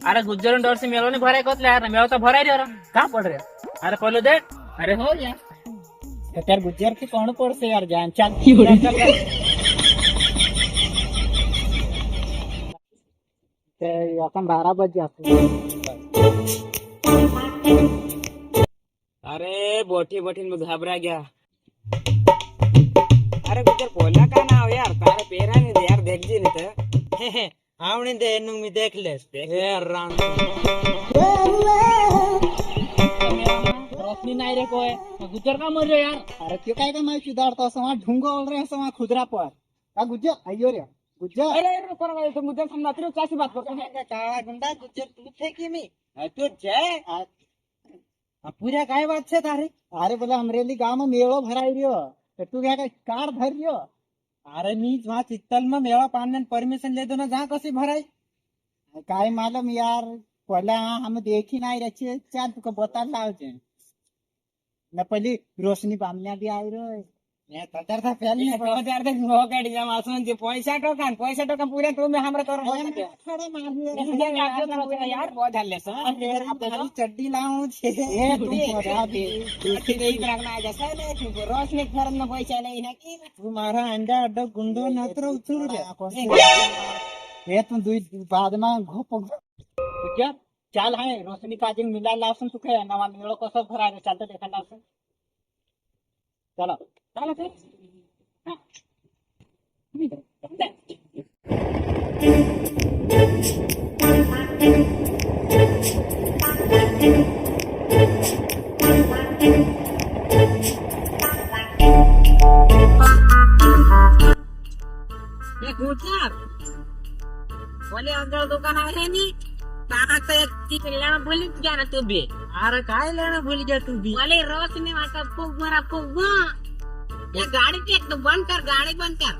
अरे गुज्जर डर से मेलो ने भराय कोतले यार मेलो तो भराय रे कहाँ पड़ रहे अरे पहले देख अरे हो यार तो त्यार गुज्जर की कौन पड़से यार जान चल ते अपन 12 बजे आते अरे बोठी बोठी में घबरा गया अरे गुज्जर बोला का ना यार तारे पेरा नहीं दे यार देख जी नहीं तो आवणी दे नु मी देख ले ए राम रोशनी नहीं रे कोई गुज्जर का मर रहे यार अरे क्यों काय का मैं सुधारता असं वहां ढुंगा ओल रहे असं वहां खुदरा पर का गुज्जर आइयो रे गुज्जर अरे रुको रे तो गुज्जर हम नाती चाची बात करते हैं काळा गुंडा गुज्जर तू थे की मी तू जय पूरा काय बात छे तारे अरे बोला अमरेली गांव में मेळो भराई रियो तो तू क्या कार धर रियो अरे मी वहां चित्तल में मेळा पाडने परमिशन ले दो ना जहां कशी भराई काय मालूम यार पहला हम देखी नहीं रही चाल तुका बता लावजे न पहली रोशनी बामण्या भी आई रे मैं कतर था फैल नहीं यार देख नो गाड़ी जम आसन जे पैसा टोकन पूरे तो में हमरा तोर हो जाते खड़े मार यार बहुत हल्ले से मेरी चड्डी लाऊं छे ए तू बता दे ठीक रखना है जैसा ले रोशनी घर में पैसा नहीं है कि तू मारा अंडा अड्डा गुंडो नत्र उतर रे ए तू दुई बाद में घोप क्या चाल है रोशनी काजिंग मिला लावसन तू काय नवा मेळो कसो भरा रे चालतं देखा लावसन चलो चलो फिर हां ये गुज्जर बोले अंदर दुकान आहे नी काका तो एक चीज लेना भूल गया ना तू भी अरे काय लेना भूल गया तू भी बोले रोशनी वाला फूक मारा फूक ये गाड़ी के तो बंद कर गाड़ी बंद कर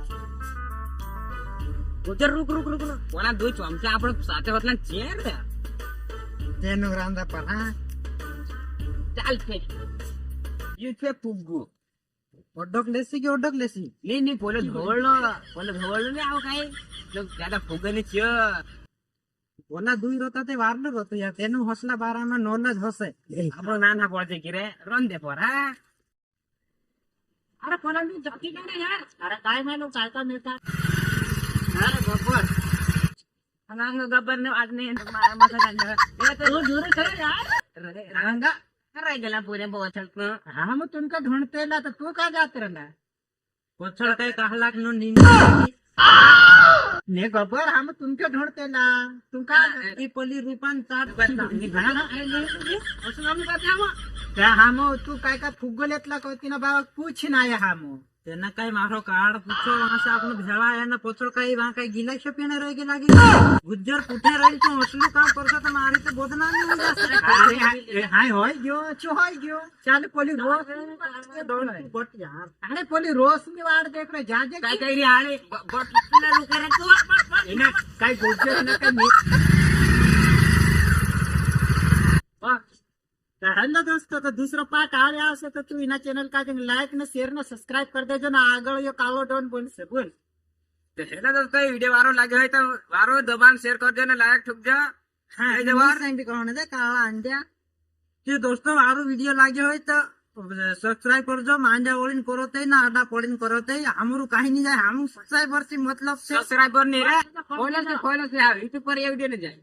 गुज्जर रुक रुक रुक कोना दो चमचा आपण साथे बतला चेर रे तेनु रांदा पर हां चाल फिर ये पे फुग्गू ओडक लेसी की ओडक लेसी नहीं बोले धोळलो नहीं आओ काय लोग ज्यादा फुगने छियो ओला दुई रोता ते वारलो रोतो या तेनु हसला बारा में नॉलेज हसे આપણો નાના પડશે કે રે રન દે પર હા अरे कोणा मी जाती का रे यार अरे काय मालूम चालता मिळता अरे गब्बर अंगांग गब्बर ने आज ने मसा काढला ये तो दूर कर यार रंगा अरे गेला पुरे बहुत हम तुमका ढूंढतेला तर तू का जात रहना कोछळ काय कहलाक नो नींद ने गब्बर हम तुमके ढूंढतेला तुमका ई पली रूपान चाट बता निघाला असं नाम करते हम त्या हम तू काय का फुगलेतला कोतीना बाबा पूछ नाही हम तेना काय मारो कार्ड पूछो वहां से आपने भेड़ा आया ना पोछो काय वहां काय गिला छपिने रह गेला की गुज्जर पुठे रही तो असली काम करता तो मारी तो बदनामी हो जाते हाय होय गयो चो होय गयो चाल पोली रोज बट यार अरे पोली रोज मी वाट देख रे जा जे काय काय रे आळे बट तुला रुके रे तू एना काय गुज्जर ना काय मी हेलो दोस्तों तो दूसरा पार्ट आ रहा है तो तू इना चैनल का लाइक न शेयर न सब्सक्राइब कर दे जो ना आगळ यो कालो डोन बोल से बोल तो हेला दोस्तों वीडियो वारो लागे है तो वारो दबान शेयर कर दो ना लाइक ठुक जा हां ए जवार टाइम भी कहने दे काला अंड्या जे दोस्तों वारो वीडियो लागे है तो सब्सक्राइब कर जो मांजा ओलिन करोते ना आडा पडिन करोते हमरु काही नहीं जाए हम सब्सक्राइबर से मतलब से सब्सक्राइबर नहीं रे खोलो से यूट्यूब पर ये वीडियो नहीं जाए